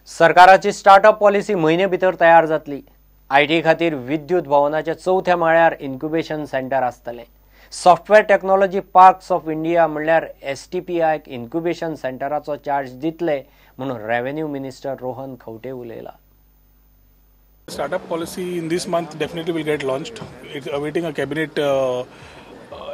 सरकाराची startup policy महिने भितर तयार जातली। आयटी खातीर विद्युत भवनाच्या चौथ्या माळ्यार इन्क्युबेशन सेंटर आसतले। Software technology parks of India म्हणल्यार STPI इन्क्युबेशन सेंटराचो चार्ज दितले म्हणून रेव्हेन्यू मिनिस्टर रोहन खंवटे उलयला। Startup policy in this month definitely will get launched. It's awaiting a cabinet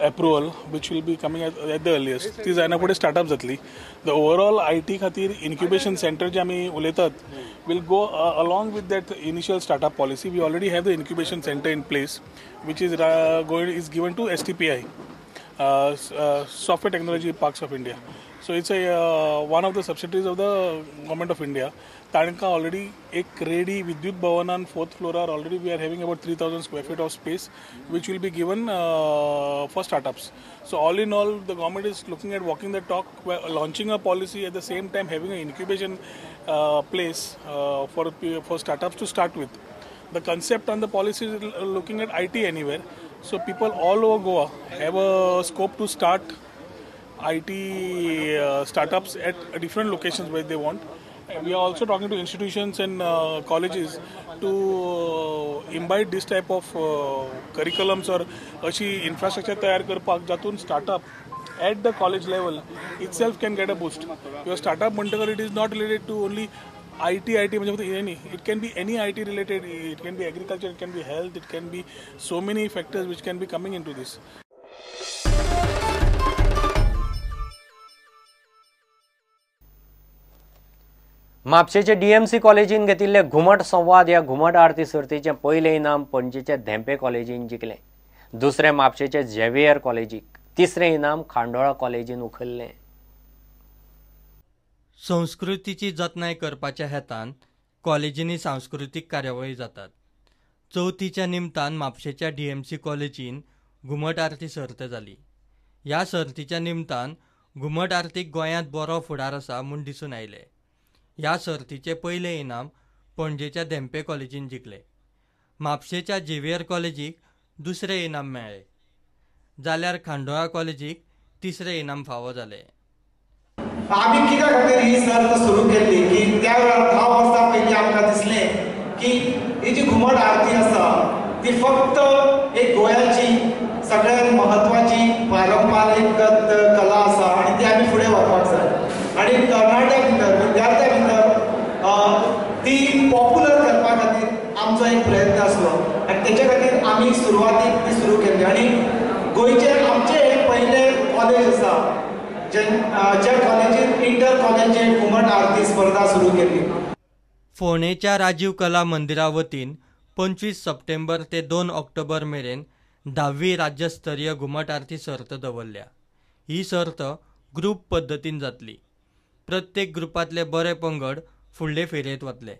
approval, which will be coming at the earliest. ती जायना पुढे startup जातली. The overall IT खातीर incubation center जे आमी उलयतात will go along with that initial startup policy. We already have the incubation center in place, which is given to STPI, Software Technology Parks of India. So it's one of the subsidiaries of the Government of India. तांकां already एक ready विद्युत भवनान 4th floor already we are having about 3,000 square feet of space, which will be given for startups. So all in all, the government is looking at walking the talk, launching a policy at the same time having an incubation place for startups to start with. The concept and the policy is looking at IT anywhere. So people all over Goa have a scope to start IT startups at different locations where they want. We are also talking to institutions and colleges to imbibe this type of curriculums or अशी infrastructure तयार करपाक जातून startup at the college level itself can get a boost. Your startup म्हणटकर it is not related to only IT म्हणजे फक्त any. It can be any IT related. It can be agriculture. It can be health. It can be so many factors which can be coming into this. म्हापशेचे DMC कॉलेजीन घेतिल्ले घुमट संवाद या घुमट आरती सर्तीचे पहिले इनाम पणजेचे धेंपे कॉलेजीन जिखले। दुसरे म्हापशेचे झेवियर कॉलेजीक, तिसरे इनाम खांडोळा कॉलेजीन उखल्ले। संस्कृतीची जतनाय करपाच्या हेतान कॉलेजींनी सांस्कृतिक कार्यावळी जातात। चवथीच्या निमतान म्हापशेच्या DMC कॉलेजीन घुमट आरती सर्त जाली। ह्या सर्तीच्या निमतान घुमट आरतीक गोंयांत बरो फुडार आसा म्हूण दिसून आयले। ह्या सर्तीचे पहिले इनाम पणजेच्या धेंपे कॉलेजीन जिखले। म्हापशेच्या झेवियर कॉलेजीक दुसरे इनाम मेळ्ळे, जाल्यार खांडोळा कॉलेजीक तिसरे इनाम फावो जाले। आम्ही कित्या खातीर ही सर्त सुरू केली की त्या वेळार 10 वर्सां पयलीं आमकां दिसलें की ही जी घुमट आरती आसा ती फक्त एक गोंयाची सगळ्यात महत्वाची पारंपारीक कला आसा आनी ती आमी फुडें व्हरपाक जाय आनी तरणाट्या भितर विद्यार्थ्यां भितर ती पॉप्युलर करपा खातीर आमचो एक प्रयत्न आसलो आनी तेच्या खातीर आमी सुरवातीक ती सुरू केल्ली आनी गोंयचे आमचे हे पहिले कॉलेज आसा ज्या कॉलेजीन इंटर कॉलेजीन घुमट आरती स्पर्धा सुरू केली। फोंडेच्या राजीव कला मंदिरा वतीन 25 सप्टेंबर ते 2 ऑक्टोबर मेरेन 10वी राज्यस्तरीय घुमट आरती सर्त दवरल्या। ही सर्त ग्रुप पद्दतीन जातली। प्रत्येक ग्रुपांतले बरे पंगड फुडले फेरयेत वतले।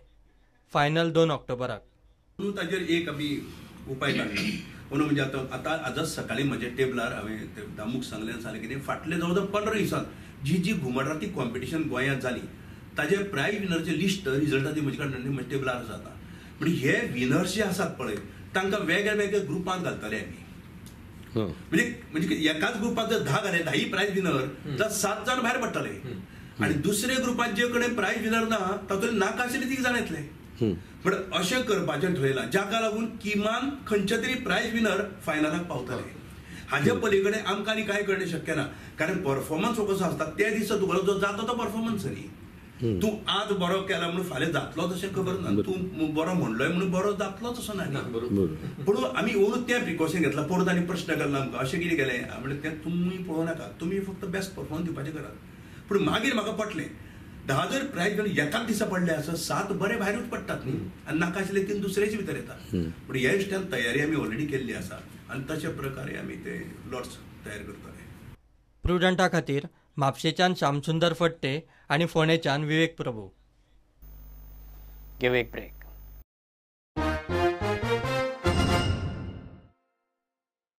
फायनल 2 ऑक्टोबराक। ताजेर एक आमी उपाय काडला म्हणजे आता आजच सकाळी म्हज्या टेबलार हांवें दामूक सांगलें कितें फाटले जवळ 15 दिसांत जी घुमट आरती कॉम्पिटिशन गोंयांत जाली ताजे प्रायज विनरचे लिस्ट रिजल्टाची म्हजे कडेन म्हज्या टेबलार आसा आता। म्हणजे हे विनर्स जे आसात पळय तांकां वेगळ्या वेगळ्या ग्रुपांत घालतले आमी। म्हणजे एकाच ग्रुपात जर 10 घाले 10 प्रायज विनर जाल्यार 7 जाण भायर पडटले आनी दुसरे ग्रुपात जे कडेन प्रायज विनर ना तातूंत नाका आशिल्ले 3 जाण येतले। पण अशें करपाचें थरयलां जाका लागून किमान खंयचे तरी प्रायज विनर फायनलाक पावतले। हाजे पलीकडे आमकां आनी कांय करणें शक्य ना, कारण परफॉर्मन्स हो कसो आसता त्या दिसा तुका जो जाता तो परफॉर्मन्स न्ही। तूं आज बरो केला म्हणून फाल्यां जातलो तशें खबर ना, तूं बरो म्हणलोय म्हणून बरो जातलो तसो ना। पूण आमी ओनूच तें प्रिकॉशन घेतलां। परत आनी प्रश्न केला आमकां अशें कितें केलें म्हणजे तें तुमी पळोवं नाका, तुमी फक्त बेस्ट परफॉर्मन्स दिवपाचें करात। पूण मागीर म्हाका पटलें 10 जर प्रायज एकाच दिसा पडले आसा 7 बरे भायरूच पडटात न्ही आनी नाका आशिल्ले 3 दुसरेच भितर येतात। पूण ह्या इश्टान तयारी आमी ऑलरेडी केल्ली आसा आनी तशा प्रकारे आमी ते लॉट्स तयार करतले। प्रुडंटा खातीर म्हापशेच्यान श्यामसुंदर फडते आनी फोंडेच्यान विवेक प्रभू। गिव एक ब्रेक।